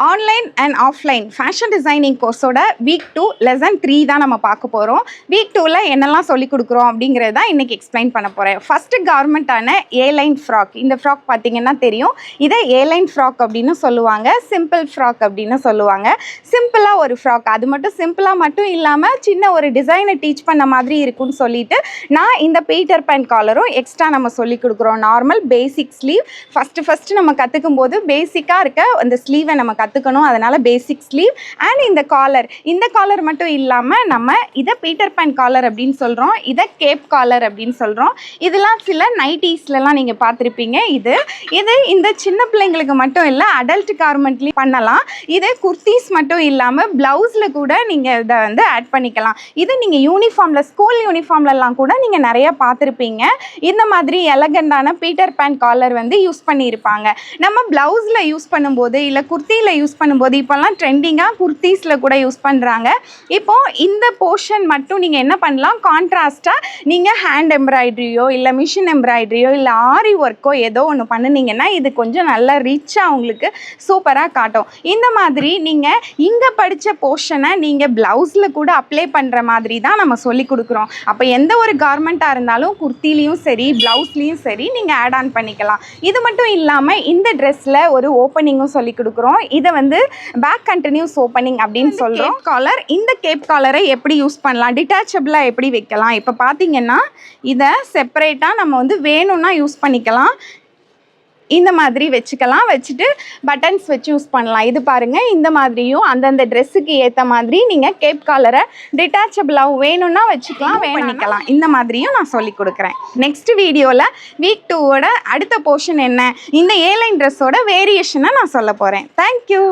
Online and offline fashion designing கோர்ஸோட week 2 lesson 3 தான் நம்ம பார்க்க போகிறோம். வீக் 2ல் என்னெல்லாம் சொல்லிக் கொடுக்குறோம் அப்படிங்கிறது தான் இன்றைக்கி எக்ஸ்பிளைன் பண்ண போகிறேன். ஃபஸ்ட்டு கார்மெண்ட்டான ஏலைன் ஃப்ராக். இந்த ஃப்ராக் பார்த்திங்கன்னா தெரியும், இதை ஏலைன் ஃப்ராக் அப்படின்னு சொல்லுவாங்க, சிம்பிள் ஃப்ராக் அப்படின்னு சொல்லுவாங்க. சிம்பிளாக ஒரு ஃப்ராக், அது மட்டும் சிம்பிளாக மட்டும் இல்லாமல் சின்ன ஒரு டிசைனை டீச் பண்ண மாதிரி இருக்குன்னு சொல்லிட்டு நான் இந்த பீட்டர் பேன் காலரும் எக்ஸ்ட்ரா நம்ம சொல்லிக் கொடுக்குறோம். நார்மல் பேசிக் ஸ்லீவ் ஃபஸ்ட்டு நம்ம கற்றுக்கும் போது பேசிக்காக இருக்க அந்த ஸ்லீவை நம்ம கற்றுக்கணும். அதனால் பேசிக் ஸ்லீவ் அண்ட் இந்த காலர் மட்டும் இல்லாமல் நம்ம இதை பீட்டர் பேன் காலர் அப்படின்னு சொல்கிறோம், இதை கேப் காலர் அப்படின்னு சொல்கிறோம். இதெல்லாம் சில நைட்டீஸ்லலாம் நீங்கள் பார்த்துருப்பீங்க. இது இந்த சின்ன பிள்ளைங்களுக்கு மட்டும் இல்லை, அடல்ட் கார்மெண்ட்லேயும் பண்ணலாம். இது குர்த்திஸ் மட்டும் இல்லாமல் ப்ளவுஸில் கூட நீங்கள் இதை வந்து ஆட் பண்ணிக்கலாம். இது நீங்கள் யூனிஃபார்மில், ஸ்கூல் யூனிஃபார்ம்லலாம் கூட நீங்கள் நிறையா பார்த்துருப்பீங்க. இந்த மாதிரி எலகண்டான பீட்டர் பேன் காலர் வந்து யூஸ் பண்ணியிருப்பாங்க. நம்ம ப்ளவுஸில் யூஸ் பண்ணும்போது இல்லை குர்த்தியில் யூஸ் பண்ணும்போது இப்போல்லாம் ட்ரெண்டிங்காக குர்த்திஸில் கூட யூஸ் பண்ணுறாங்க. இப்போது இந்த போர்ஷன் மட்டும் நீங்கள் என்ன பண்ணலாம், கான்ட்ராஸ்ட்டாக நீங்கள் ஹேண்ட் எம்ப்ராய்டரியோ இல்லை மிஷின் எம்ப்ராய்டரியோ இல்லை ஆரி ஒர்க்கோ ஏதோ ஒன்று பண்ணினீங்கன்னா இது கொஞ்சம் நல்லா ரிச்சாக உங்களுக்கு சூப்பராக காட்டும். இந்த மாதிரி நீங்கள் இங்கே படித்த போர்ஷனை நீங்கள் ப்ளவுஸில் கூட அப்ளை பண்ணுற மாதிரி தான் நம்ம சொல்லி கொடுக்குறோம். அப்போ எந்த ஒரு கார்மெண்ட்டாக இருந்தாலும் குர்த்திலையும் சரி ப்ளவுஸ்லேயும் சரி நீங்கள் ஆட் ஆன் பண்ணிக்கலாம். இது மட்டும் இல்லாமல் இந்த ட்ரெஸ்ஸில் ஒரு ஓப்பனிங்கும் சொல்லி கொடுக்குறோம். இதை வந்து பேக் கண்டினியூஸ் ஓப்பனிங் அப்படின்னு சொல்கிறோம். காலர், இந்த கேப் காலரை எப்படி யூஸ் பண்ணலாம், டிட்டாச்சபிளாக எப்படி வைக்கலாம். இப்போ பார்த்தீங்கன்னா இதை செப்பரேட்டாக நம்ம வந்து வேணும்னா யூஸ் பண்ணிக்கலாம். இந்த மாதிரி வச்சுக்கலாம், வச்சுட்டு பட்டன்ஸ் வச்சு யூஸ் பண்ணலாம். இது பாருங்கள், இந்த மாதிரியும் அந்தந்த ட்ரெஸ்ஸுக்கு ஏற்ற மாதிரி நீங்கள் கேப் காலரை டிட்டாச்சபிளாக வேணும்னா வச்சுக்கலாம், பண்ணிக்கலாம். இந்த மாதிரியும் நான் சொல்லி கொடுக்குறேன். நெக்ஸ்ட் வீடியோவில் வீக் 2வோட அடுத்த போர்ஷன் என்ன, இந்த ஏலைன் ட்ரெஸ்ஸோட வேரியேஷனை நான் சொல்ல போகிறேன். தேங்க்யூ.